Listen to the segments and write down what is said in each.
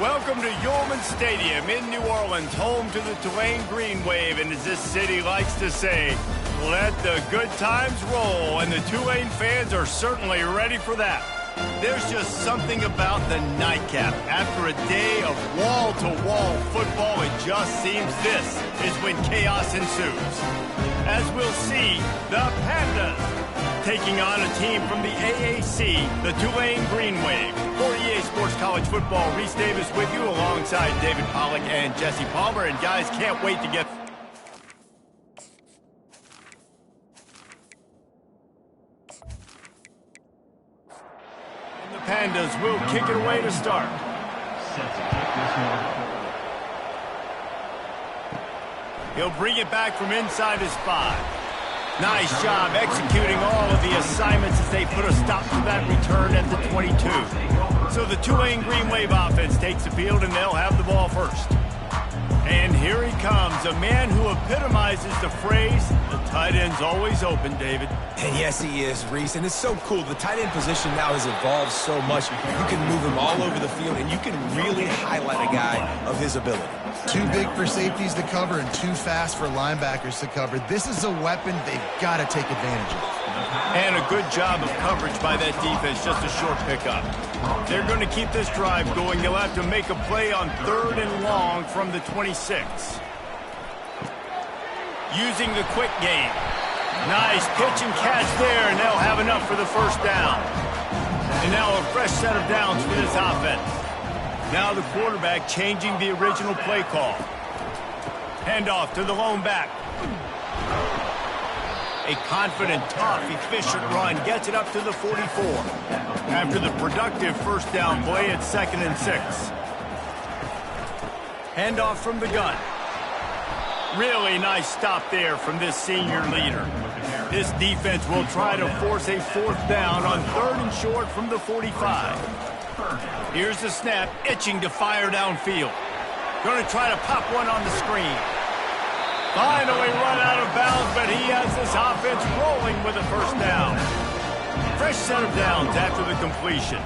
Welcome to Yulman Stadium in New Orleans, home to the Tulane Green Wave, and as this city likes to say, let the good times roll, and the Tulane fans are certainly ready for that. There's just something about the nightcap. After a day of wall-to-wall football, it just seems this is when chaos ensues. As we'll see, the Pandas taking on a team from the AAC, the Tulane Green Wave. For EA Sports College Football, Reese Davis with you alongside David Pollack and Jesse Palmer. And guys, can't wait to get... And the Pandas will kick it away to start. He'll bring it back from inside his 5. Nice job executing all of the assignments as they put a stop to that return at the 22. So the Tulane Green Wave offense takes the field, and they'll have the ball first. And here he comes, a man who epitomizes the phrase, the tight end's always open, David. And yes, he is, Reese. And it's so cool. The tight end position now has evolved so much. You can move him all over the field, and you can really highlight a guy of his ability. Too big for safeties to cover and too fast for linebackers to cover. This is a weapon they've got to take advantage of. And a good job of coverage by that defense, just a short pickup. They're going to keep this drive going. They'll have to make a play on 3rd and long from the 26. Using the quick game. Nice pitch and catch there, and they'll have enough for the first down. And now a fresh set of downs for this offense. Now the quarterback changing the original play call. Handoff to the lone back. A confident, tough, efficient run gets it up to the 44. After the productive first down play at 2nd and 6. Handoff from the gun. Really nice stop there from this senior leader. This defense will try to force a 4th down on 3rd and short from the 45. Here's the snap, itching to fire downfield. Going to try to pop one on the screen. Finally run out of bounds, but he has this offense rolling with a first down. Fresh set of downs after the completion.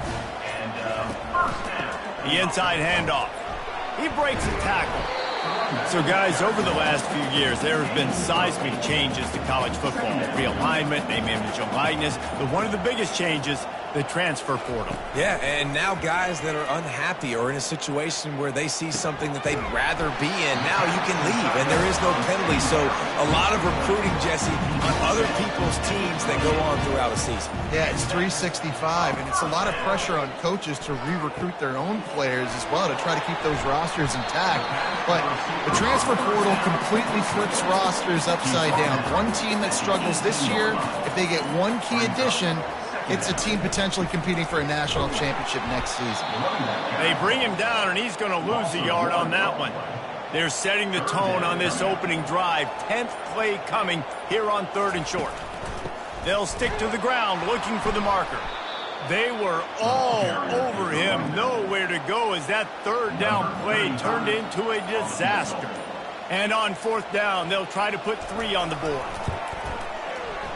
The inside handoff. He breaks a tackle. So, guys, over the last few years, there have been seismic changes to college football. Realignment, name, image, and likeness. But one of the biggest changes, the transfer portal. Yeah, and now guys that are unhappy or in a situation where they see something that they'd rather be in, now you can leave, and there is no penalty. So a lot of recruiting, Jesse, on other people's teams that go on throughout a season. Yeah, it's 365, and it's a lot of pressure on coaches to re-recruit their own players as well to try to keep those rosters intact. But the transfer portal completely flips rosters upside down. One team that struggles this year, if they get one key addition, it's a team potentially competing for a national championship next season. They bring him down, and he's going to lose a yard on that one. They're setting the tone on this opening drive. 10th play coming here on 3rd and short. They'll stick to the ground looking for the marker. They were all over him, nowhere to go as that 3rd down play turned into a disaster. And on 4th down, they'll try to put 3 on the board.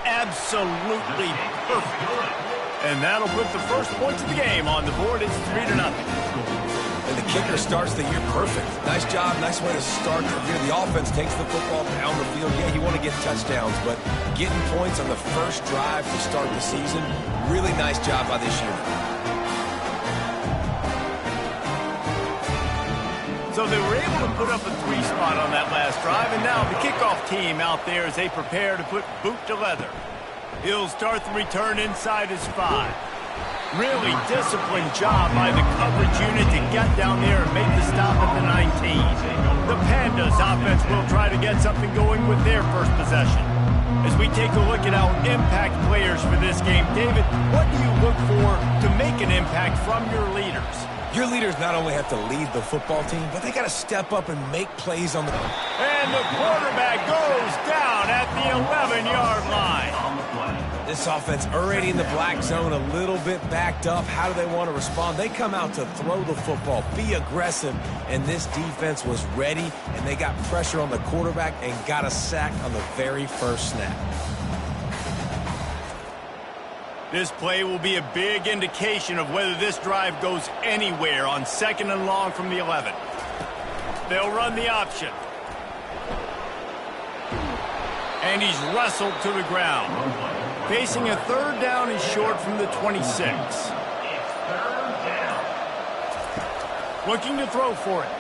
Absolutely perfect. And that'll put the first points of the game on the board. It's 3-0. And the kicker starts the year perfect. Nice job, nice way to start the year. The offense takes the football down the field. Yeah, you want to get touchdowns, but getting points on the first drive to start the season, really nice job by this unit. So they were able to put up a 3 spot on that last drive, and now the kickoff team out there as they prepare to put boot to leather. He'll start the return inside his 5. Really disciplined job by the coverage unit to get down there and make the stop at the 19. The Pandas offense will try to get something going with their first possession. As we take a look at our impact players for this game, David, what do you look for to make an impact from your leaders? Your leaders not only have to lead the football team, but they got to step up and make plays on the... And the quarterback goes down at the 11-yard line. This offense already in the black zone, a little bit backed up. How do they want to respond? They come out to throw the football, be aggressive, and this defense was ready, and they got pressure on the quarterback and got a sack on the very first snap. This play will be a big indication of whether this drive goes anywhere on 2nd and long from the 11. They'll run the option. And he's wrestled to the ground. Facing a 3rd down and short from the 26. Looking to throw for it.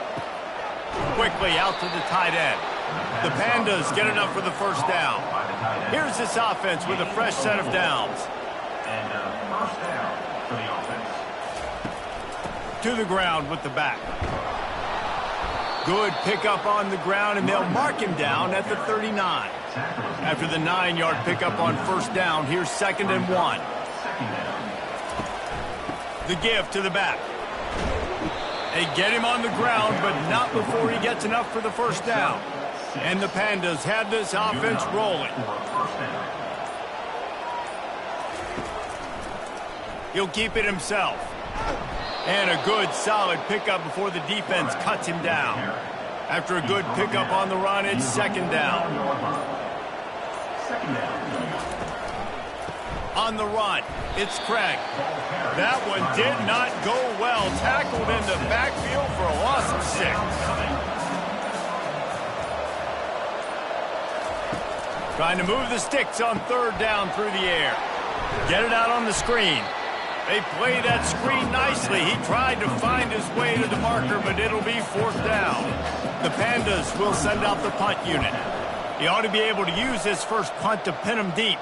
Quickly out to the tight end. The Pandas get enough for the 1st down. Here's this offense with a fresh set of downs. And 1st down for the offense. To the ground with the back. Good pickup on the ground, and they'll mark him down at the 39. After the 9-yard pickup on 1st down, here's 2nd and 1. The give to the back. They get him on the ground, but not before he gets enough for the 1st down. And the Pandas have this offense rolling. He'll keep it himself. And a good, solid pickup before the defense cuts him down. After a good pickup on the run, it's 2nd down. On the run, it's Craig. That one did not go well. Tackled in the backfield for a loss of 6. Trying to move the sticks on 3rd down through the air. Get it out on the screen. They play that screen nicely. He tried to find his way to the marker, but it'll be 4th down. The Pandas will send out the punt unit. He ought to be able to use this first punt to pin him deep.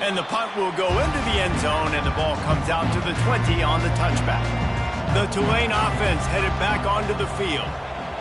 And the punt will go into the end zone, and the ball comes out to the 20 on the touchback. The Tulane offense headed back onto the field.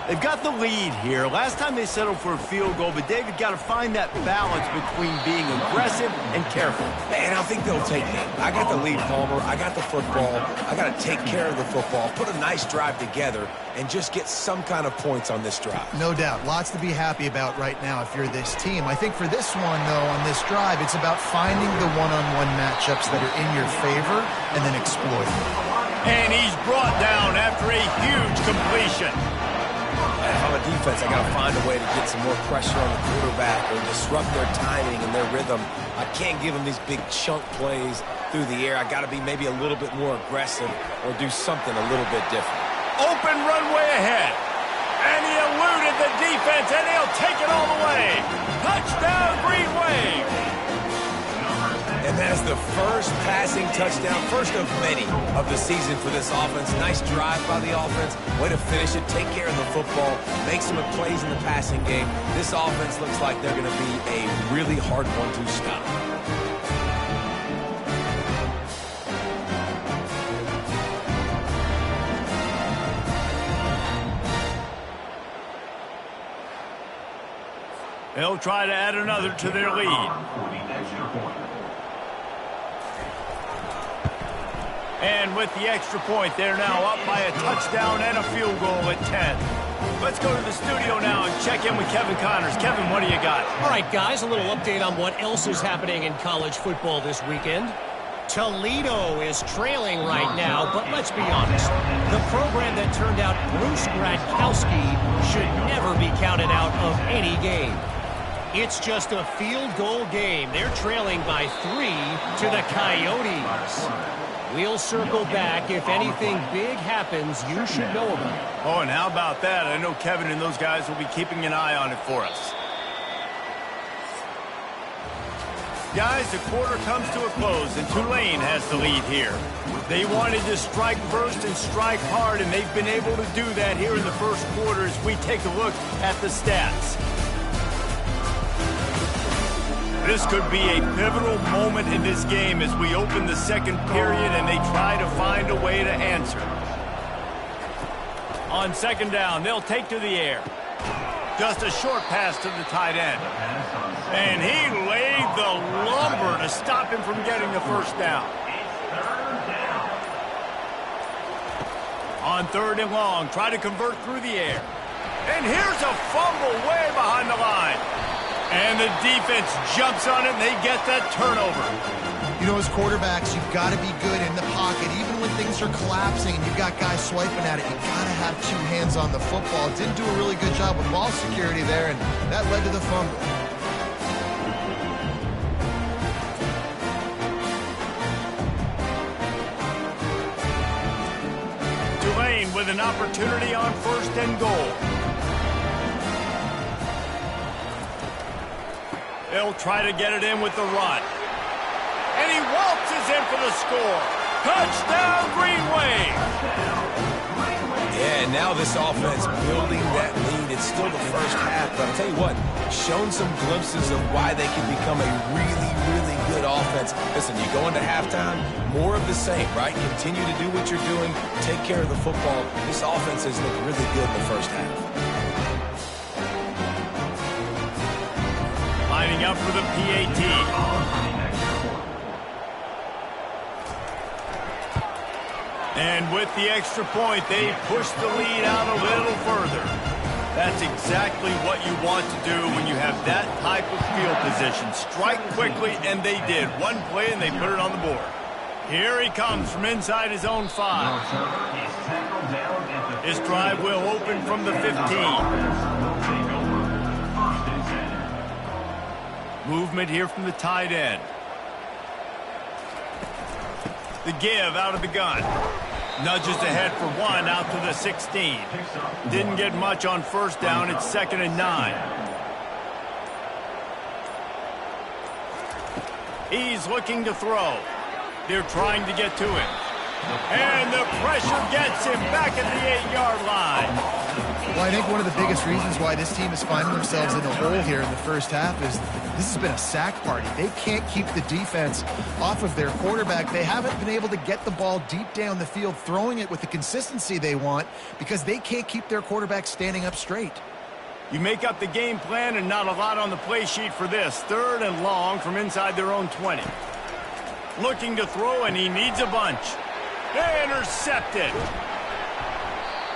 They've got the lead here. Last time they settled for a field goal, but David got to find that balance between being aggressive and careful. Man, I think they'll take that. I got the lead, Palmer. I got the football. I got to take care of the football, put a nice drive together, and just get some kind of points on this drive. No doubt. Lots to be happy about right now if you're this team. I think for this one, though, on this drive, it's about finding the one-on-one matchups that are in your favor and then exploiting them. And he's brought down after a huge completion. If I'm a defense, I got to find a way to get some more pressure on the quarterback or disrupt their timing and their rhythm. I can't give them these big chunk plays through the air. I got to be maybe a little bit more aggressive or do something a little bit different. Open runway ahead. And he eluded the defense, and he'll take it all the way. Touchdown, Green Wave. And that is the first passing touchdown, first of many of the season for this offense. Nice drive by the offense. Way to finish it, take care of the football, make some plays in the passing game. This offense looks like they're going to be a really hard one to stop. They'll try to add another to their lead. And with the extra point, they're now up by a touchdown and a field goal at 10. Let's go to the studio now and check in with Kevin Connors. Kevin, what do you got? All right, guys, a little update on what else is happening in college football this weekend. Toledo is trailing right now, but let's be honest. The program that turned out Bruce Gradkowski should never be counted out of any game. It's just a field goal game. They're trailing by 3 to the Coyotes. We'll circle back. If anything big happens, you should know about it. Oh, and how about that? I know Kevin and those guys will be keeping an eye on it for us. Guys, the quarter comes to a close, and Tulane has the lead here. They wanted to strike first and strike hard, and they've been able to do that here in the first quarter as we take a look at the stats. This could be a pivotal moment in this game as we open the second period and they try to find a way to answer. On 2nd down, they'll take to the air. Just a short pass to the tight end. And he laid the lumber to stop him from getting the 1st down. On 3rd and long, try to convert through the air. And here's a fumble way behind the line. And the defense jumps on it, and they get that turnover. You know, as quarterbacks, you've got to be good in the pocket. Even when things are collapsing and you've got guys swiping at it, you've got to have 2 hands on the football. Didn't do a really good job with ball security there, and that led to the fumble. opportunity on 1st and goal. They'll try to get it in with the run. And he waltzes in for the score. Touchdown, Green Wave! Yeah, now this offense building that lead. It's still the first half, but I'll tell you what, shown some glimpses of why they can become a really, really good offense. Listen, you go into halftime, more of the same, right? Continue to do what you're doing, take care of the football. This offense has looked really good in the first half. Lining up for the PAT. And with the extra point, they push the lead out a little further. That's exactly what you want to do when you have that type of field position. Strike quickly, and they did. One play, and they put it on the board. Here he comes from inside his own 5. His drive will open from the 15. Movement here from the tight end. The give out of the gun. Nudges ahead for 1 out to the 16. Didn't get much on 1st down. It's 2nd and 9. He's looking to throw. They're trying to get to him. And the pressure gets him back at the 8-yard line. Well, I think one of the biggest reasons why this team is finding themselves in the hole here in the first half is this has been a sack party. They can't keep the defense off of their quarterback. They haven't been able to get the ball deep down the field, throwing it with the consistency they want because they can't keep their quarterback standing up straight. You make up the game plan and not a lot on the play sheet for this. 3rd and long from inside their own 20. Looking to throw, and he needs a bunch. Intercepted.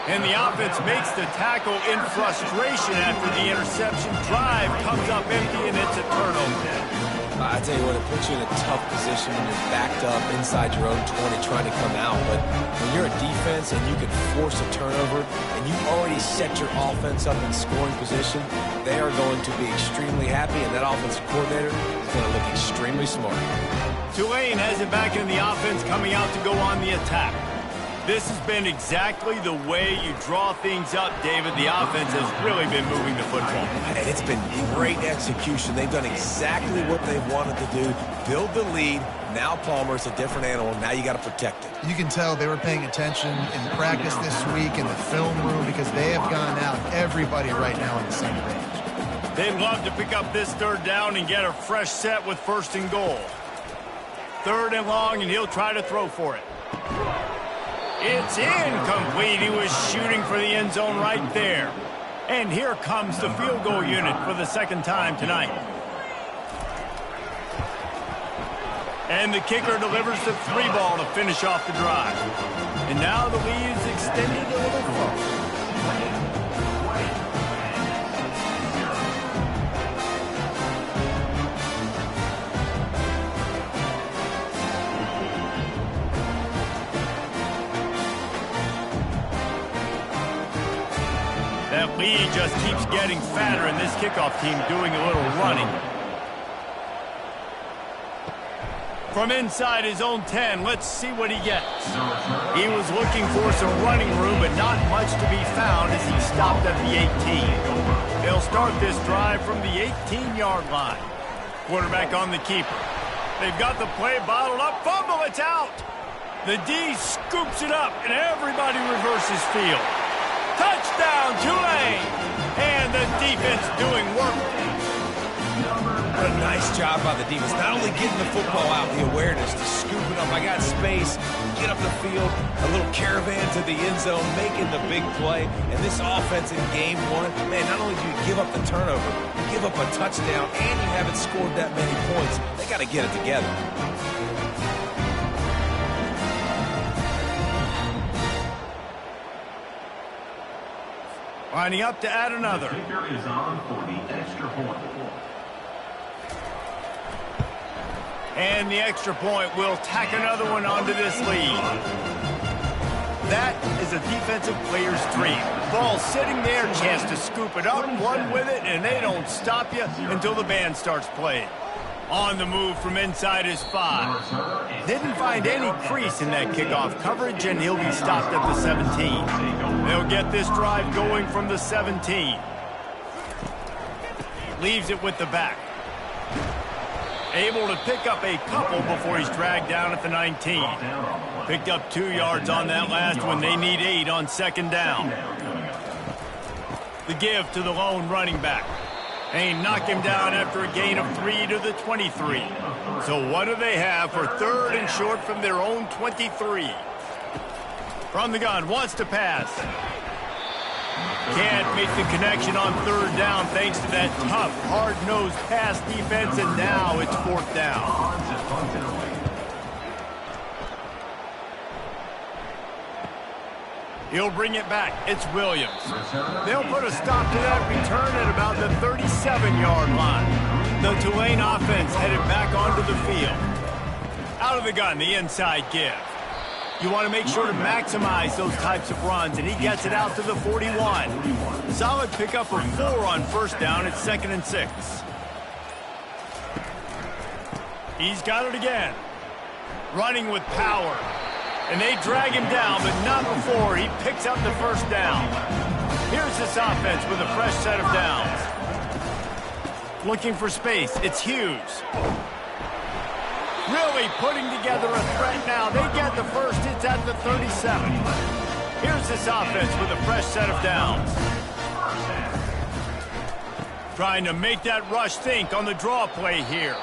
And the offense makes the tackle in frustration after the interception. Drive comes up empty, and it's a turnover. I tell you what, it puts you in a tough position when you're backed up inside your own 20 trying to come out. But when you're a defense and you can force a turnover and you already set your offense up in scoring position, they are going to be extremely happy, and that offensive coordinator is going to look extremely smart. Tulane has it back in the offense, coming out to go on the attack. This has been exactly the way you draw things up, David. The offense has really been moving the football. And it's been great execution. They've done exactly what they wanted to do. Build the lead. Now Palmer's a different animal. Now you got to protect it. You can tell they were paying attention in practice this week in the film room because they have gone out, everybody right now on the same page. They'd love to pick up this 3rd down and get a fresh set with 1st and goal. 3rd and long, and he'll try to throw for it. It's incomplete. He was shooting for the end zone right there. And here comes the field goal unit for the 2nd time tonight. And the kicker delivers the 3 ball to finish off the drive. And now the lead is extended a little further. That lead just keeps getting fatter, and this kickoff team doing a little running. From inside his own 10, let's see what he gets. He was looking for some running room, but not much to be found as he stopped at the 18. They'll start this drive from the 18-yard line. Quarterback on the keeper. They've got the play bottled up. Fumble, it's out. The D scoops it up, and everybody reverses field. Touchdown, Tulane! And the defense doing work. What a nice job by the defense. Not only getting the football out, the awareness to scoop it up. I got space, get up the field, a little caravan to the end zone, making the big play. And this offense in game 1, man, not only do you give up the turnover, you give up a touchdown, and you haven't scored that many points. They got to get it together. Lining up to add another. The kicker is on for the extra point. And the extra point will tack another one onto this lead. That is a defensive player's dream. Ball sitting there, chance to scoop it up, run with it, and they don't stop you until the band starts playing. On the move from inside his 5. Didn't find any crease in that kickoff coverage, and he'll be stopped at the 17. They'll get this drive going from the 17. Leaves it with the back. Able to pick up a couple before he's dragged down at the 19. Picked up 2 yards on that last one. They need 8 on second down. The give to the lone running back. They knock him down after a gain of 3 to the 23. So what do they have for 3rd and short from their own 23? From the gun, wants to pass. Can't make the connection on 3rd down thanks to that tough, hard-nosed pass defense, and now it's 4th down. He'll bring it back. It's Williams. They'll put a stop to that return at about the 37-yard line. The Tulane offense headed back onto the field. Out of the gun, the inside give. You want to make sure to maximize those types of runs, and he gets it out to the 41. Solid pickup of 4 on 1st down. It's 2nd and 6. He's got it again. Running with power. And they drag him down, but not before he picks up the 1st down. Here's this offense with a fresh set of downs. Looking for space. It's Hughes. Really putting together a threat now. They get the 1st. It's at the 37. Here's this offense with a fresh set of downs. Trying to make that rush think on the draw play here.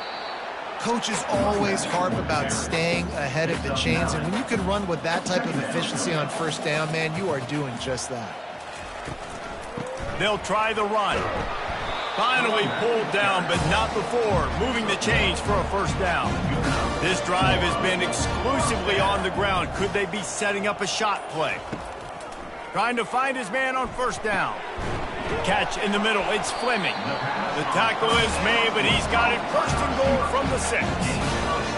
Coaches always harp about staying ahead of the chains, and when you can run with that type of efficiency on 1st down, man, you are doing just that. They'll try the run. Finally pulled down, but not before moving the chains for a 1st down. This drive has been exclusively on the ground. Could they be setting up a shot play? Trying to find his man on 1st down. Catch in the middle. It's Fleming. The tackle is made, but he's got it 1st and goal from the 6.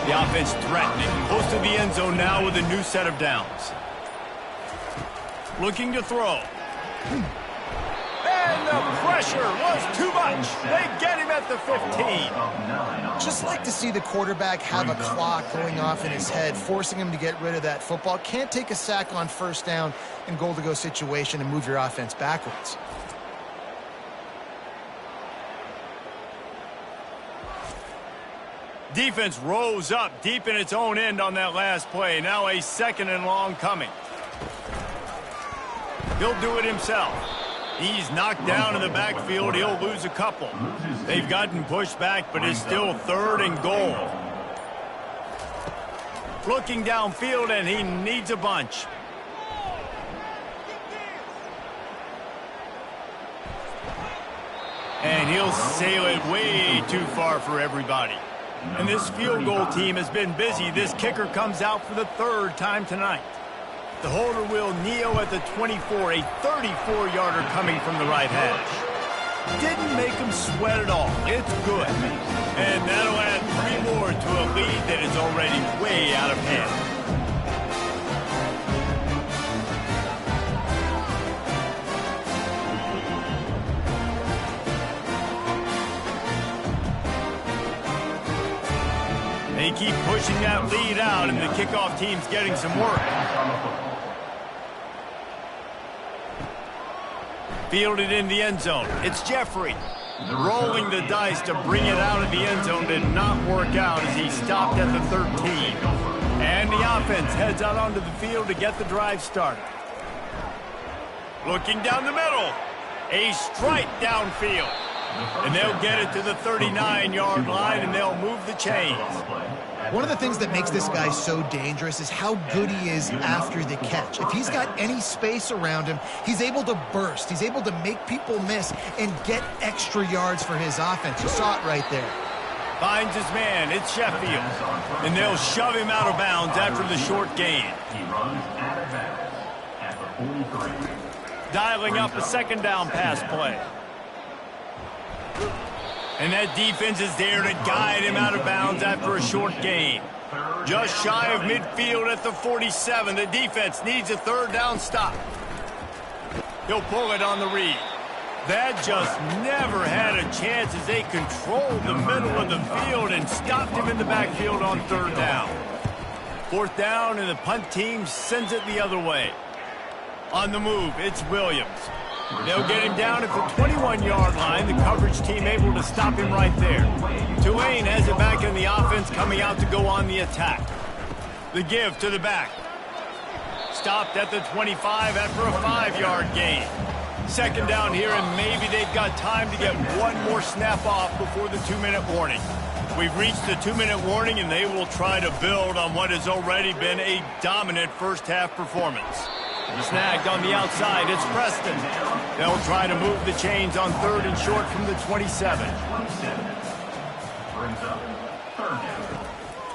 The offense threatening. Close to the end zone now with a new set of downs. Looking to throw. And the pressure was too much. They get him at the 15. Just like to see the quarterback have a clock going off in his head, forcing him to get rid of that football. Can't take a sack on 1st down in goal-to-go situation and move your offense backwards. Defense rose up deep in its own end on that last play. Now a 2nd and long coming. He'll do it himself. He's knocked down in the backfield. He'll lose a couple. They've gotten pushed back, but it's still 3rd and goal. Looking downfield, and he needs a bunch. And he'll sail it way too far for everybody. And this field goal team has been busy. This kicker comes out for the 3rd time tonight. The holder will kneel at the 24, a 34-yarder coming from the right hash. Didn't make him sweat at all. It's good. And that'll add 3 more to a lead that is already way out of hand. They keep pushing that lead out, and the kickoff team's getting some work. Fielded in the end zone. It's Jeffrey. Rolling the dice to bring it out of the end zone did not work out as he stopped at the 13. And the offense heads out onto the field to get the drive started. Looking down the middle. A strike downfield. And they'll get it to the 39-yard line, and they'll move the chains. One of the things that makes this guy so dangerous is how good he is after the catch. If he's got any space around him, he's able to burst. He's able to make people miss and get extra yards for his offense. You saw it right there. Finds his man. It's Sheffield. And they'll shove him out of bounds after the short gain. He runs out of bounds at the 43. Dialing up a 2nd down pass play. And that defense is there to guide him out of bounds after a short gain. Just shy of midfield at the 47. The defense needs a 3rd down stop. He'll pull it on the read. That just never had a chance as they controlled the middle of the field, and and stopped him in the backfield on 3rd down. 4th down, and the punt team sends it the other way. On the move, it's Williams. They'll get him down at the 21-yard line. The coverage team able to stop him right there. Tulane has it back in the offense, coming out to go on the attack. The give to the back. Stopped at the 25 after a 5-yard gain. 2nd down here, and maybe they've got time to get one more snap off before the 2-minute warning. We've reached the 2-minute warning, and they will try to build on what has already been a dominant first-half performance. Snagged on the outside, it's Preston. They'll try to move the chains on 3rd and short from the 27.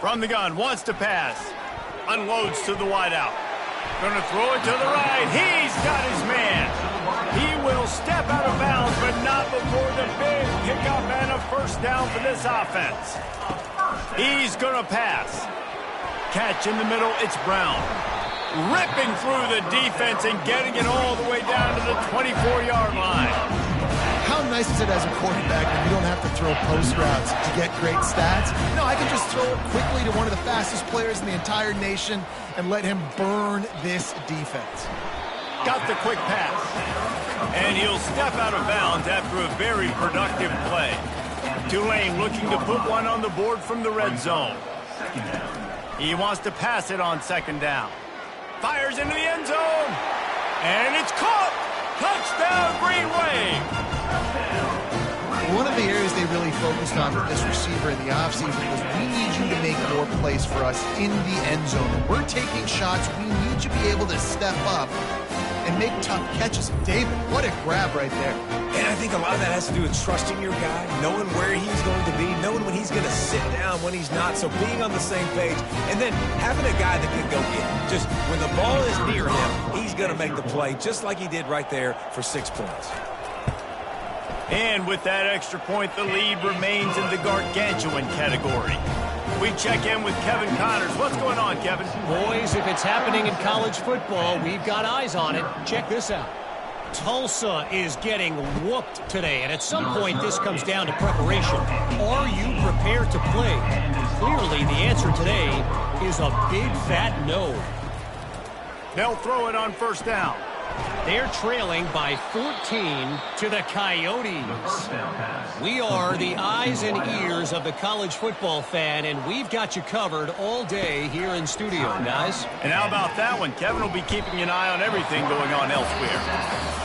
From the gun, wants to pass. Unloads to the wideout. Gonna throw it to the right. He's got his man. He will step out of bounds, but not before the big pickup and a 1st down for this offense. He's gonna pass. Catch in the middle, it's Brown. Ripping through the defense and getting it all the way down to the 24-yard line. How nice is it as a quarterback when you don't have to throw post routes to get great stats? No, I can just throw it quickly to one of the fastest players in the entire nation and let him burn this defense. Got the quick pass. And he'll step out of bounds after a very productive play. Tulane looking to put one on the board from the red zone. He wants to pass it on 2nd down. Fires into the end zone. And it's caught. Touchdown, Green Wave. One of the areas they really focused on with this receiver in the offseason was we need you to make more plays for us in the end zone. When we're taking shots, we need you to be able to step up and make tough catches. David, what a grab right there. And I think a lot of that has to do with trusting your guy, knowing where he's going to be, knowing when he's going to sit down, when he's not. So being on the same page, and then having a guy that can go get it. Just when the ball is near him, he's going to make the play, just like he did right there for 6 points. And with that extra point, the lead remains in the gargantuan category. We check in with Kevin Connors. What's going on, Kevin? Boys, if it's happening in college football, we've got eyes on it. Check this out. Tulsa is getting whooped today, and at some point this comes down to preparation. Are you prepared to play? Clearly, the answer today is a big fat no. They'll throw it on 1st down. They're trailing by 14 to the Coyotes. We are the eyes and ears of the college football fan, and we've got you covered all day here in studio, guys. And how about that one? Kevin will be keeping an eye on everything going on elsewhere.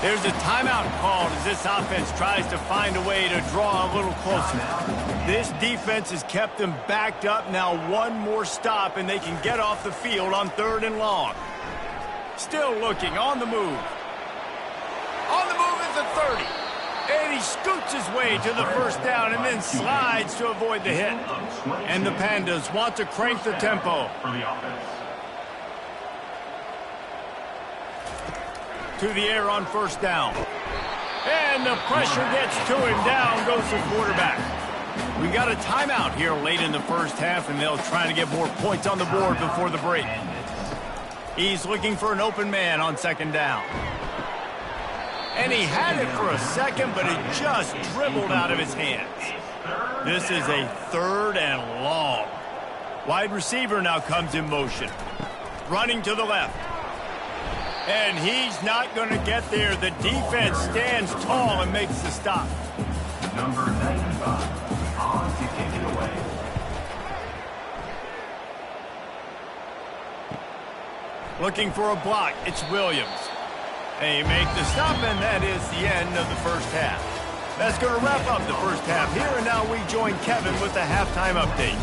There's a timeout called as this offense tries to find a way to draw a little closer. This defense has kept them backed up. Now one more stop, and they can get off the field on 3rd and long. Still looking, on the move. On the move is the 30. And he scoots his way to the 1st down and then slides to avoid the hit. And the Pandas want to crank the tempo. To the air on 1st down. And the pressure gets to him. Down goes the quarterback. We got a timeout here late in the 1st half, and they'll try to get more points on the board before the break. He's looking for an open man on 2nd down. And he had it for a second, but it just dribbled out of his hands. This is a 3rd and long. Wide receiver now comes in motion. Running to the left. And he's not going to get there. The defense stands tall and makes the stop. Number 95 on to kick it away. Looking for a block. It's Williams. They make the stop, and that is the end of the 1st half. That's going to wrap up the 1st half here, and now we join Kevin with the halftime update.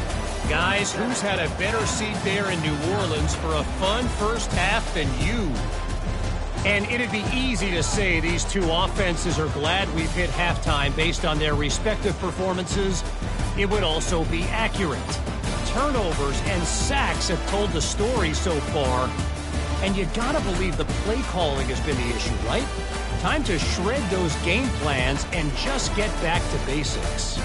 Guys, who's had a better seat there in New Orleans for a fun 1st half than you? And it'd be easy to say these two offenses are glad we've hit halftime based on their respective performances. It would also be accurate. Turnovers and sacks have told the story so far. And you gotta believe the play calling has been the issue, right? Time to shred those game plans and just get back to basics.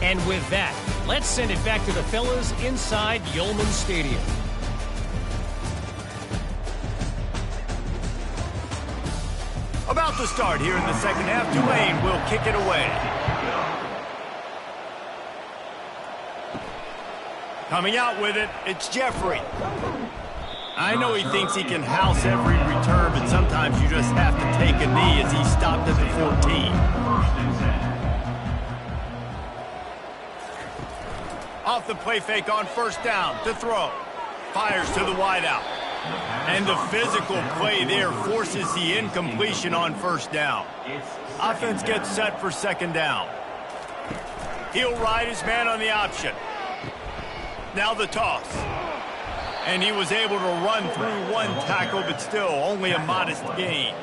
And with that, let's send it back to the fellas inside Yulman Stadium. About to start here in the 2nd half, Tulane will kick it away. Coming out with it, it's Jeffrey. I know he thinks he can house every return, but sometimes you just have to take a knee as he stopped at the 14. Off the play fake on first down to throw. Fires to the wideout. And the physical play there forces the incompletion on first down. Offense gets set for second down. He'll ride his man on the option. Now the toss. And he was able to run through one tackle, but still only a modest gain.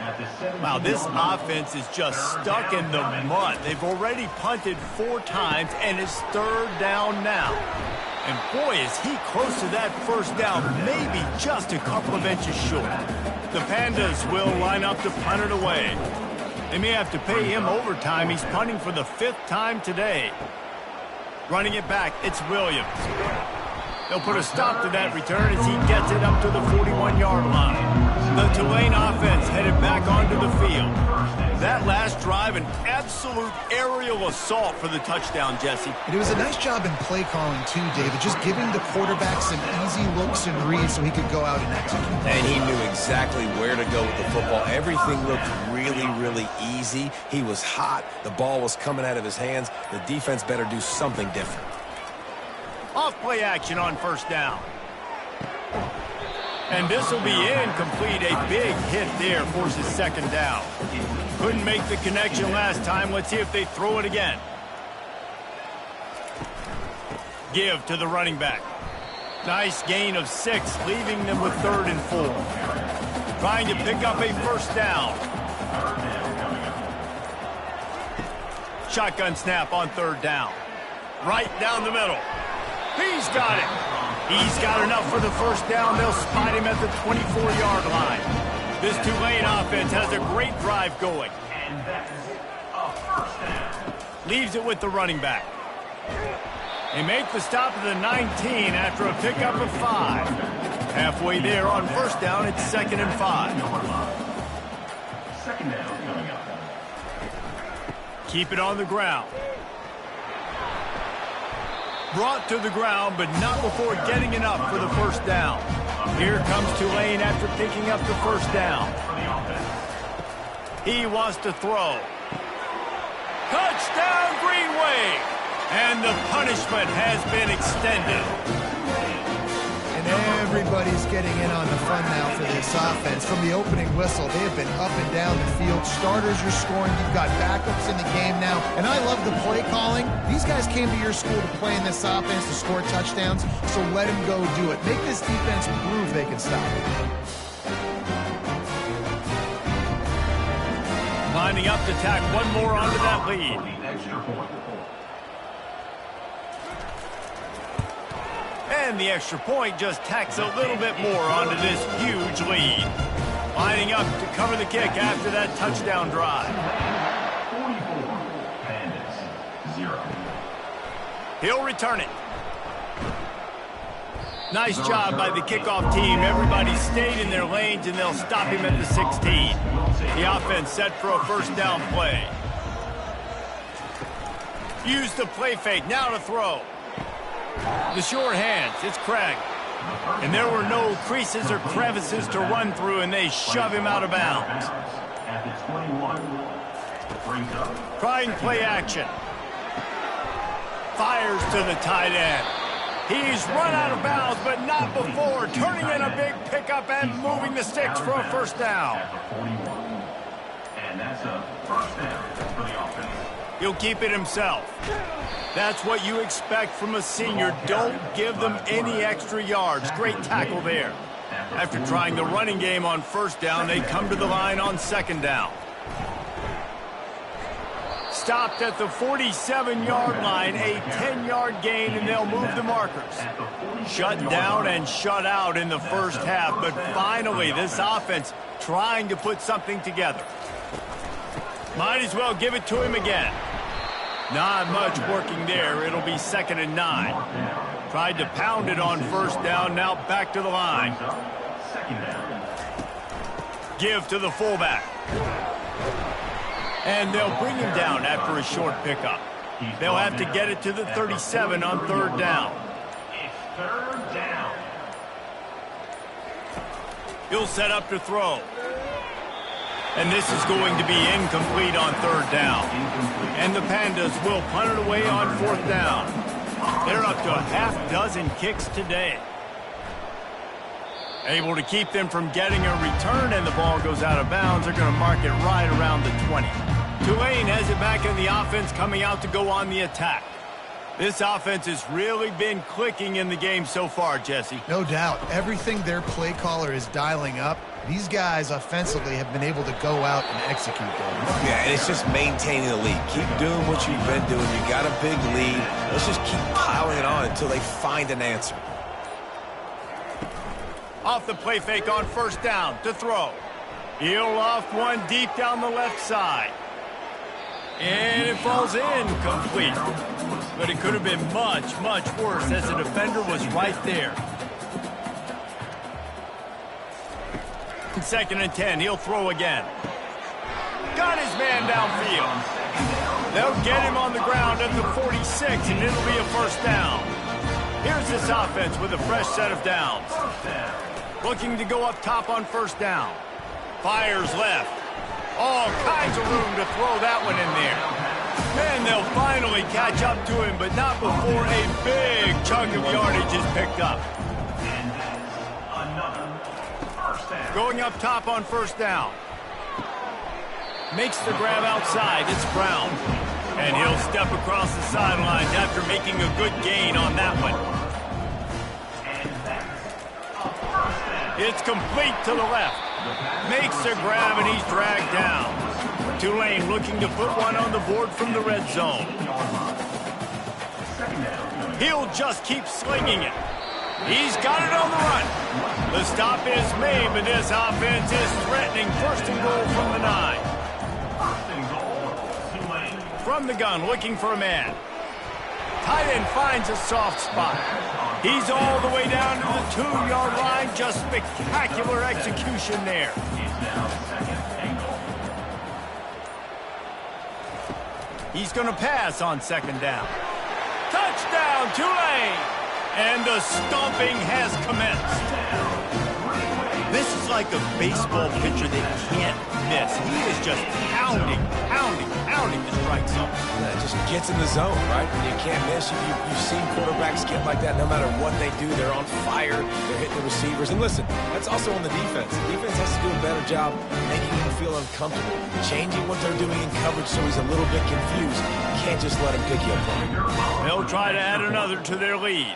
Wow, this offense is just stuck in the mud. They've already punted 4 times, and it's third down now. And boy, is he close to that first down, maybe just a couple of inches short. The Pandas will line up to punt it away. They may have to pay him overtime. He's punting for the 5th time today. Running it back, it's Williams. They'll put a stop to that return as he gets it up to the 41-yard line. The Tulane offense headed back onto the field. That last drive, an absolute aerial assault for the touchdown, Jesse. And it was a nice job in play calling, too, David, just giving the quarterback some easy looks and reads so he could go out and execute. And he knew exactly where to go with the football. Everything looked really, really easy. He was hot. The ball was coming out of his hands. The defense better do something different. Off play action on first down. And this will be incomplete. A big hit there forces second down. Couldn't make the connection last time. Let's see if they throw it again. Give to the running back. Nice gain of 6, leaving them with 3rd and 4. Trying to pick up a first down. Shotgun snap on 3rd down. Right down the middle. He's got it. He's got enough for the first down. They'll spot him at the 24-yard line. This Tulane offense has a great drive going. And that is a first down. Leaves it with the running back. They make the stop at the 19 after a pickup of 5. Halfway there on first down, it's 2nd and 5. Second down coming up. Keep it on the ground. Brought to the ground, but not before getting enough for the first down. Here comes Tulane after picking up the first down. He wants to throw. Touchdown, Green Wave! And the punishment has been extended. And everybody's getting in on the fun now for this offense. From the opening whistle, they have been up and down the field. Starters are scoring. You've got backups in the game now. And I love the play calling. These guys came to your school to play in this offense to score touchdowns, so let them go do it. Make this defense prove they can stop it. Lining up to tack one more onto that lead. And the extra point just tacks a little bit more onto this huge lead. Lining up to cover the kick after that touchdown drive. 44, Pandas, 0. He'll return it. Nice job by the kickoff team. Everybody stayed in their lanes, and they'll stop him at the 16. The offense set for a first down play. Use the play fake. Now to throw. The short hands. It's Craig. And there were no creases or crevices to run through, and they shove him out of bounds. Trying play action. Fires to the tight end. He's run out of bounds, but not before turning in a big pickup and moving the sticks for a first down. And that's a first down for the offense. He'll keep it himself. That's what you expect from a senior. Don't give them any extra yards. Great tackle there. After trying the running game on first down, they come to the line on second down. Stopped at the 47-yard line, a 10-yard gain, and they'll move the markers. Shut down and shut out in the first half, but finally this offense trying to put something together. Might as well give it to him again. Not much working there. It'll be 2nd and 9. Tried to pound it on first down, now back to the line. Give to the fullback. And they'll bring him down after a short pickup. They'll have to get it to the 37 on third down. Third down. He'll set up to throw. And this is going to be incomplete on third down. And the Pandas will punt it away on fourth down. They're up to a half dozen kicks today. Able to keep them from getting a return, and the ball goes out of bounds. They're going to mark it right around the 20. Tulane has it back in the offense, coming out to go on the attack. This offense has really been clicking in the game so far, Jesse. No doubt. Everything their play caller is dialing up, these guys offensively have been able to go out and execute them. Yeah, and it's just maintaining the lead. Keep doing what you've been doing. You got a big lead. Let's just keep piling it on until they find an answer. Off the play fake on first down to throw. He'll loft one deep down the left side. And it falls incomplete. But it could have been much, much worse as the defender was right there. Second and 10, he'll throw again. Got his man downfield. They'll get him on the ground at the 46, and it'll be a first down. Here's this offense with a fresh set of downs. Looking to go up top on first down. Fires left. All kinds of room to throw that one in there. And they'll finally catch up to him, but not before a big chunk of yardage is picked up. Going up top on first down. Makes the grab outside. It's Brown. And he'll step across the sidelines after making a good gain on that one. It's complete to the left. Makes the grab, and he's dragged down. Tulane looking to put one on the board from the red zone. He'll just keep slinging it. He's got it on the run. The stop is made, but this offense is threatening. First and goal from the 9. From the gun, looking for a man. Tight end finds a soft spot. He's all the way down to the 2-yard line. Just spectacular execution there. He's going to pass on second down. Touchdown, Tulane! And the stomping has commenced. This is like a baseball pitcher that can't miss. He is just pounding the strike zone. It just gets in the zone, right? When you can't miss, you've seen quarterbacks get like that no matter what they do. They're on fire. They're hitting the receivers. And listen, that's also on the defense. The defense has to do a better job making him feel uncomfortable, changing what they're doing in coverage so he's a little bit confused. You can't just let him pick you apart. They'll try to add another to their lead.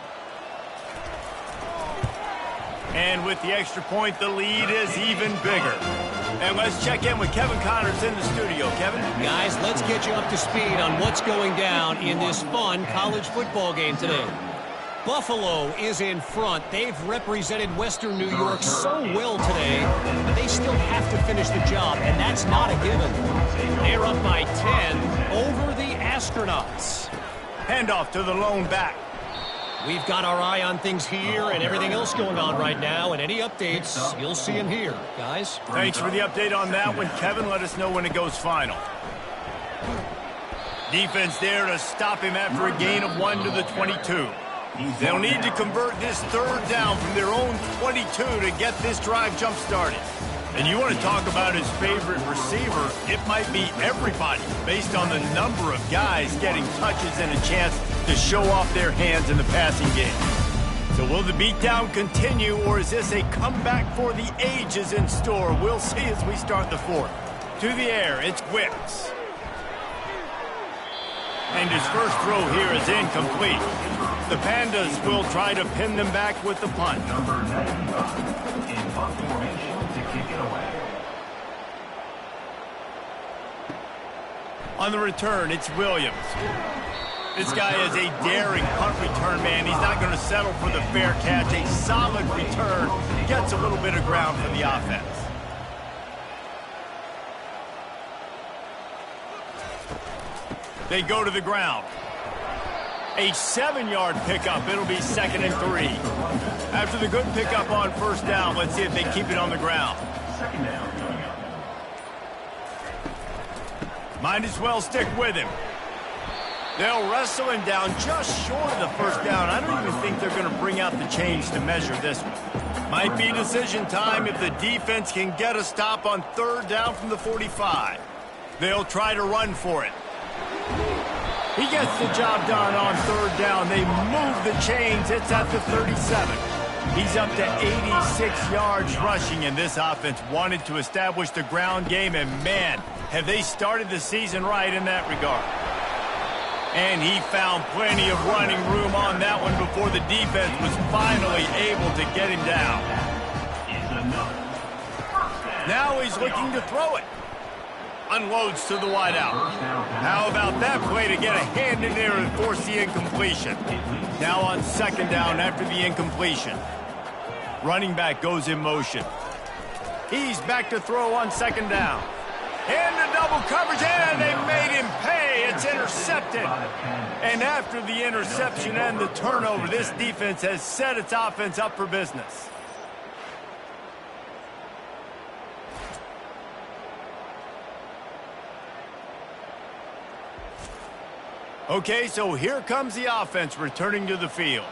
And with the extra point, the lead is even bigger. And let's check in with Kevin Connors in the studio. Kevin? Guys, let's get you up to speed on what's going down in this fun college football game today. Buffalo is in front. They've represented Western New York so well today, but they still have to finish the job, and that's not a given. They're up by 10 over the Astronauts. Handoff to the lone back. We've got our eye on things here and everything else going on right now, and any updates, you'll see them here, guys. Thanks for the update on that one, Kevin. Let us know when it goes final. Defense there to stop him after a gain of 1 to the 22. They'll need to convert this third down from their own 22 to get this drive jump-started. And you want to talk about his favorite receiver, it might be everybody based on the number of guys getting touches and a chance to show off their hands in the passing game. So will the beatdown continue, or is this a comeback for the ages in store? We'll see as we start the fourth. To the air, it's Wicks. And his first throw here is incomplete. The Pandas will try to pin them back with the punt. Number 95 in punt formation to kick it away. On the return, it's Williams. This guy is a daring punt return man. He's not going to settle for the fair catch. A solid return gets a little bit of ground for the offense. They go to the ground. A 7-yard pickup. It'll be 2nd and 3. After the good pickup on first down, let's see if they keep it on the ground. Second down. Might as well stick with him. They'll wrestle him down just short of the first down. I don't even think think they're going to bring out the chains to measure this one. Might be decision time if the defense can get a stop on 3rd down from the 45. They'll try to run for it. He gets the job done on 3rd down. They move the chains. It's at the 37. He's up to 86 yards rushing, and this offense wanted to establish the ground game, and man, have they started the season right in that regard. And he found plenty of running room on that one before the defense was finally able to get him down. Now he's looking to throw it. Unloads to the wideout. How about that play to get a hand in there and force the incompletion? Now on 2nd down after the incompletion. Running back goes in motion. He's back to throw on 2nd down. Into double coverage, and they made him pay. It's intercepted. And after the interception and the turnover, this defense has set its offense up for business. Okay, so here comes the offense returning to the field.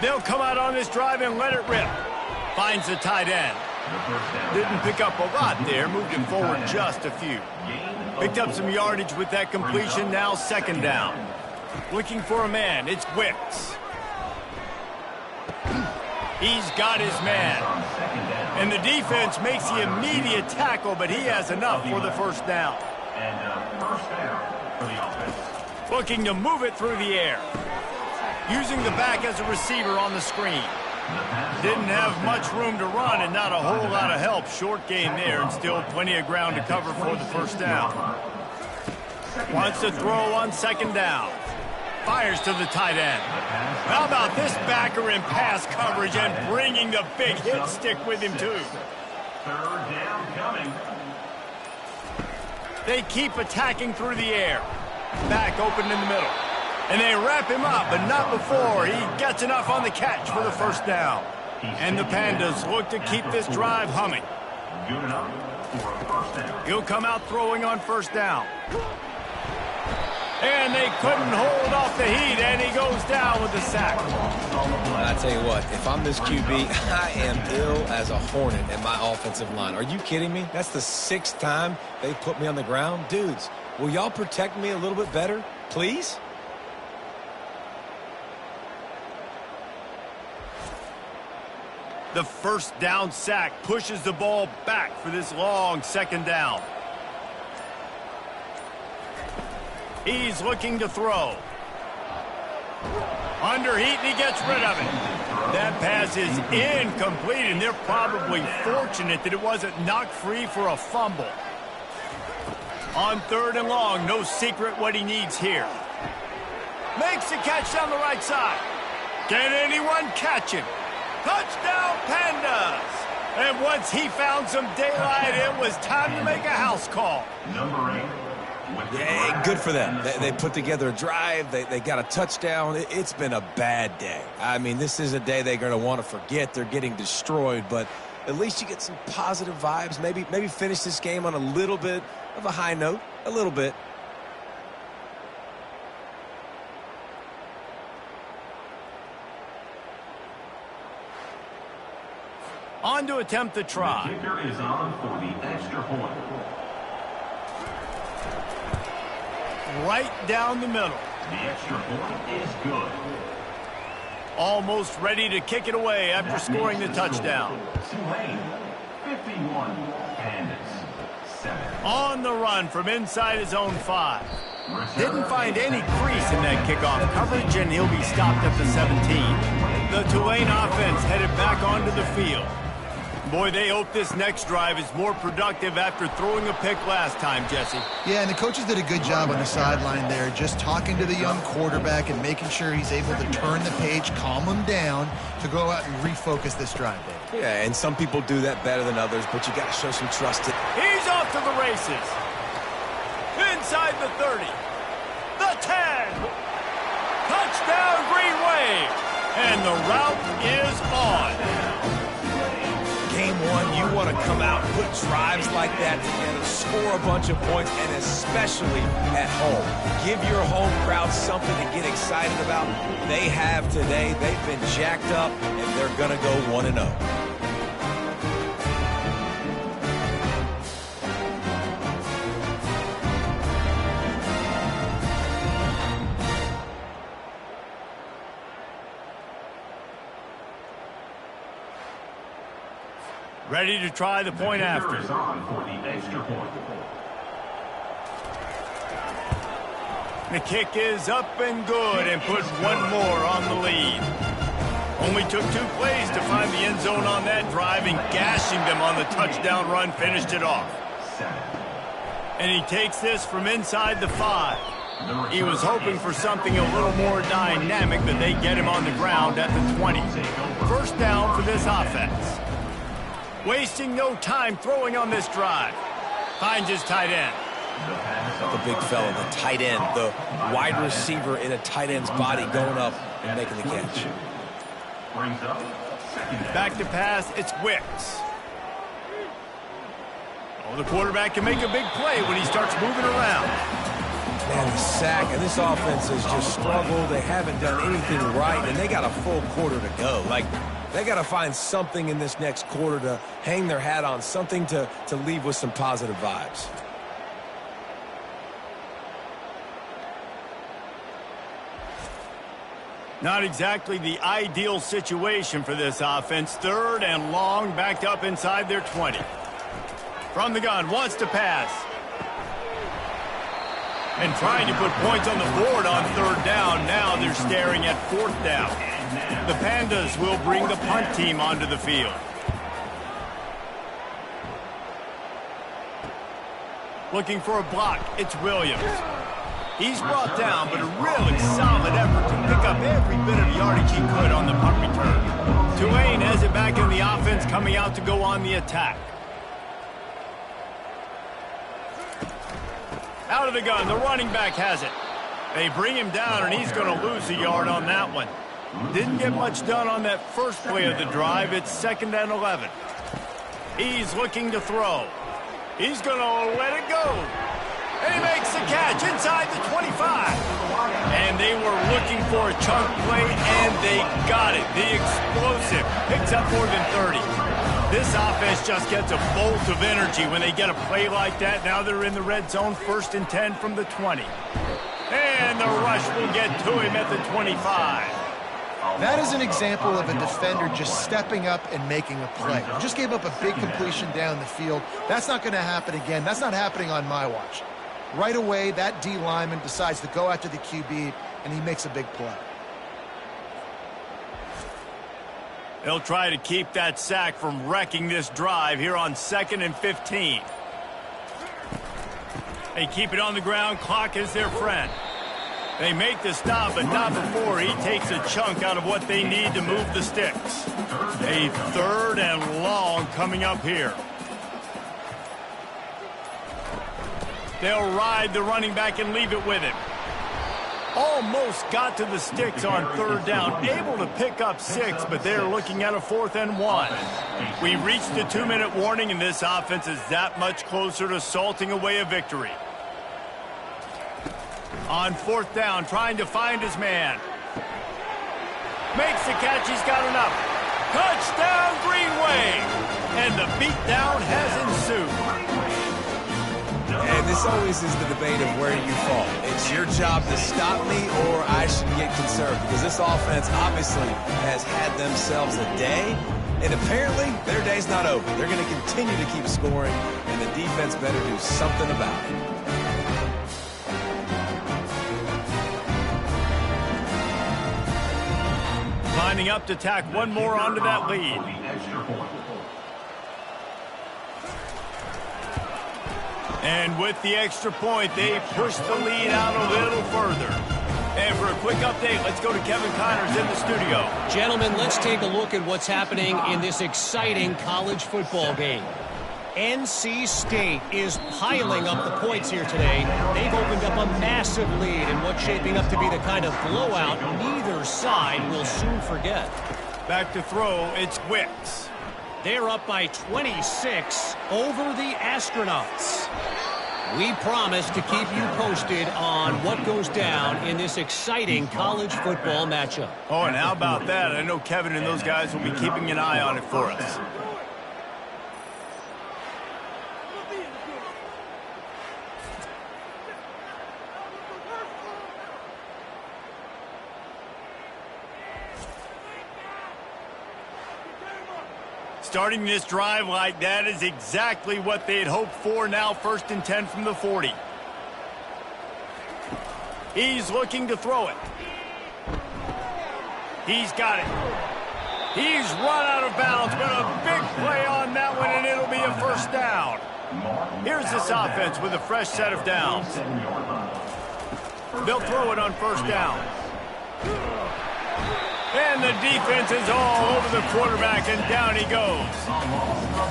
They'll come out on this drive and let it rip. Finds the tight end. Didn't pick up a lot there, moved him forward just a few. Picked up some yardage with that completion, now 2nd down. Looking for a man, it's Wicks. He's got his man. And the defense makes the immediate tackle, but he has enough for the 1st down. Looking to move it through the air. Using the back as a receiver on the screen. Didn't have much room to run and not a whole lot of help. Short game there and still plenty of ground to cover for the 1st down. Wants to throw on 2nd down. Fires to the tight end. How about this backer in pass coverage and bringing the big hit stick with him too. 3rd down coming. They keep attacking through the air. Back open in the middle. And they wrap him up, but not before he gets enough on the catch for the 1st down. And the Pandas look to keep this drive humming. Good enough for a 1st down. He'll come out throwing on 1st down. And they couldn't hold off the heat, and he goes down with the sack. And I tell you what, if I'm this QB, I am ill as a hornet in my offensive line. Are you kidding me? That's the 6th time they put me on the ground. Dudes, will y'all protect me a little bit better, please? The 1st down sack pushes the ball back for this long 2nd down. He's looking to throw. Under heat, and he gets rid of it. That pass is incomplete, and they're probably fortunate that it wasn't knocked free for a fumble. On 3rd and long, no secret what he needs here. Makes the catch down the right side. Can anyone catch him? Touchdown, Pandas! And once he found some daylight, it was time to make a house call. Number 8. Yeah, good for them. They put together a drive. They got a touchdown. It's been a bad day. I mean, this is a day they're going to want to forget. They're getting destroyed, but at least you get some positive vibes. Maybe finish this game on a little bit of a high note. A little bit. On to attempt the try. The kicker is on for the extra point. Right down the middle. The extra point is good. Almost ready to kick it away after scoring the touchdown. Tulane, 51, Pandas, 7. On the run from inside his own 5. Didn't find any crease in that kickoff coverage, and he'll be stopped at the 17. The Tulane offense headed back onto the field. Boy, they hope this next drive is more productive after throwing a pick last time, Jesse. Yeah, and the coaches did a good job on the sideline there, just talking to the young quarterback and making sure he's able to turn the page, calm him down to go out and refocus this drive, Dave. Yeah, and some people do that better than others, but you got to show some trust. He's off to the races. Inside the 30. The 10. Touchdown, Green Wave. And the route is on. Game 1, you want to come out, put drives like that together, score a bunch of points, and especially at home. Give your home crowd something to get excited about. They have today. They've been jacked up, and they're going to go 1-0. Ready to try the point after. The kick is up and good and put one more on the lead. Only took 2 plays to find the end zone on that drive, and gashing them on the touchdown run finished it off. And he takes this from inside the 5. He was hoping for something a little more dynamic, but they get him on the ground at the 20. First down for this offense. Wasting no time throwing on this drive. Finds his tight end. The big fella, the tight end, the wide receiver in a tight end's body going up and making the catch. Back to pass, it's Wicks. Oh, the quarterback can make a big play when he starts moving around. Man, the sack, and this offense has just struggled. They haven't done anything right, and they got a full quarter to go. They got to find something in this next quarter to hang their hat on, something to leave with some positive vibes. Not exactly the ideal situation for this offense. 3rd and long, backed up inside their 20. From the gun, wants to pass. And trying to put points on the board on 3rd down. Now they're staring at 4th down. The Pandas will bring the punt team onto the field. Looking for a block, it's Williams. He's brought down, but a really solid effort to pick up every bit of yardage he could on the punt return. Tulane has it back in the offense, coming out to go on the attack. Out of the gun, the running back has it. They bring him down, and he's going to lose a yard on that one. Didn't get much done on that first play of the drive. It's 2nd and 11. He's looking to throw. He's going to let it go. And he makes the catch inside the 25. And they were looking for a chunk play, and they got it. The explosive picks up more than 30. This offense just gets a bolt of energy when they get a play like that. Now they're in the red zone, 1st and 10 from the 20. And the rush will get to him at the 25. That is an example of a defender just stepping up and making a play. Just gave up a big completion down the field. That's not going to happen again. That's not happening on my watch. Right away, that D lineman decides to go after the QB, and he makes a big play. They'll try to keep that sack from wrecking this drive here on 2nd and 15. They keep it on the ground. Clock is their friend. They make the stop, but not before he takes a chunk out of what they need to move the sticks. A 3rd and long coming up here. They'll ride the running back and leave it with him. Almost got to the sticks on 3rd down. Able to pick up 6, but they're looking at a 4th and 1. We reached the 2-minute warning, and this offense is that much closer to salting away a victory. On 4th down, trying to find his man. Makes the catch, he's got enough. Touchdown, Green Wave! And the beatdown has ensued. And this always is the debate of where you fall. It's your job to stop me, or I should get concerned, because this offense obviously has had themselves a day, and apparently their day's not over. They're going to continue to keep scoring, and the defense better do something about it. Lining up to tack one more onto that lead. And with the extra point, they push the lead out a little further. And for a quick update, let's go to Kevin Connors in the studio. Gentlemen, let's take a look at what's happening in this exciting college football game. NC State is piling up the points here today. They've opened up a massive lead in what's shaping up to be the kind of blowout neither side will soon forget. Back to throw, it's Wicks. They're up by 26 over the Astronauts. We promise to keep you posted on what goes down in this exciting college football matchup. Oh, and how about that? I know Kevin and those guys will be keeping an eye on it for us. Starting this drive like that is exactly what they had hoped for. Now 1st and 10 from the 40. He's looking to throw it. He's got it. He's run out of bounds, but a big play on that one, and it'll be a 1st down. Here's this offense with a fresh set of downs. They'll throw it on 1st down. And the defense is all over the quarterback, and down he goes.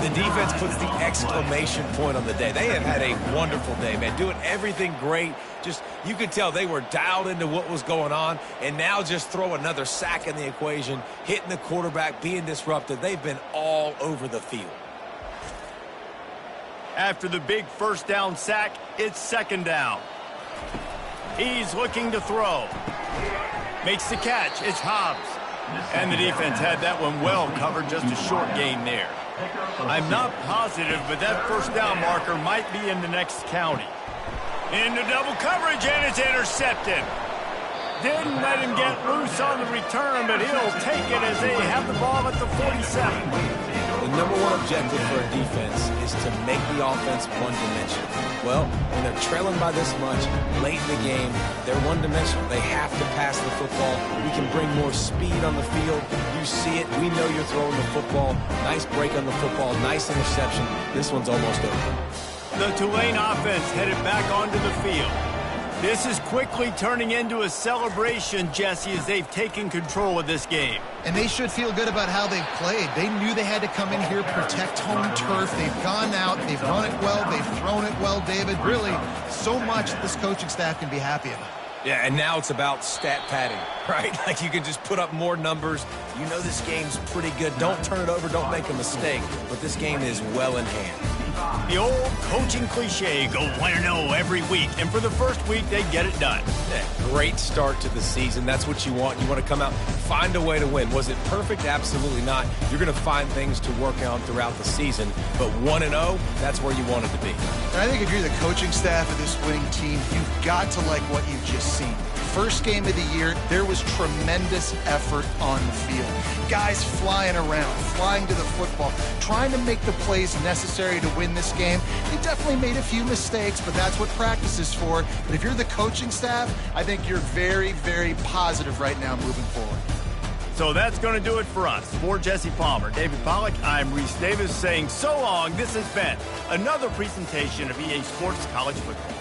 The defense puts the exclamation point on the day. They have had a wonderful day, man. Doing everything great. Just, you could tell they were dialed into what was going on, and now just throw another sack in the equation, hitting the quarterback, being disrupted. They've been all over the field. After the big 1st down sack, it's 2nd down. He's looking to throw. Makes the catch. It's Hobbs. And the defense had that one well covered, just a short gain there. I'm not positive, but that 1st down marker might be in the next county. Into double coverage, and it's intercepted. Didn't let him get loose on the return, but he'll take it as they have the ball at the 47. The number one objective for a defense is to make the offense one-dimensional. Well, when they're trailing by this much, late in the game, they're one-dimensional. They have to pass the football. We can bring more speed on the field. You see it. We know you're throwing the football. Nice break on the football. Nice interception. This one's almost over. The Tulane offense headed back onto the field. This is quickly turning into a celebration, Jesse, as they've taken control of this game. And they should feel good about how they've played. They knew they had to come in here, protect home turf. They've gone out, they've run it well, they've thrown it well, David. Really, so much this coaching staff can be happy about. Yeah, and now it's about stat padding, right? Like you can just put up more numbers. You know this game's pretty good. Don't turn it over, don't make a mistake. But this game is well in hand. The old coaching cliche, go 1-0 every week. And for the first week, they get it done. Yeah, great start to the season. That's what you want. You want to come out, find a way to win. Was it perfect? Absolutely not. You're going to find things to work on throughout the season. But 1-0, that's where you want it to be. And I think if you're the coaching staff of this winning team, you've got to like what you've just seen. First game of the year, there was tremendous effort on the field. Guys flying around, flying to the football, trying to make the plays necessary to win this game. They definitely made a few mistakes, but that's what practice is for. But if you're the coaching staff, I think you're very, very positive right now moving forward. So that's going to do it for us. For Jesse Palmer, David Pollack, I'm Reese Davis saying so long. This has been another presentation of EA Sports College Football.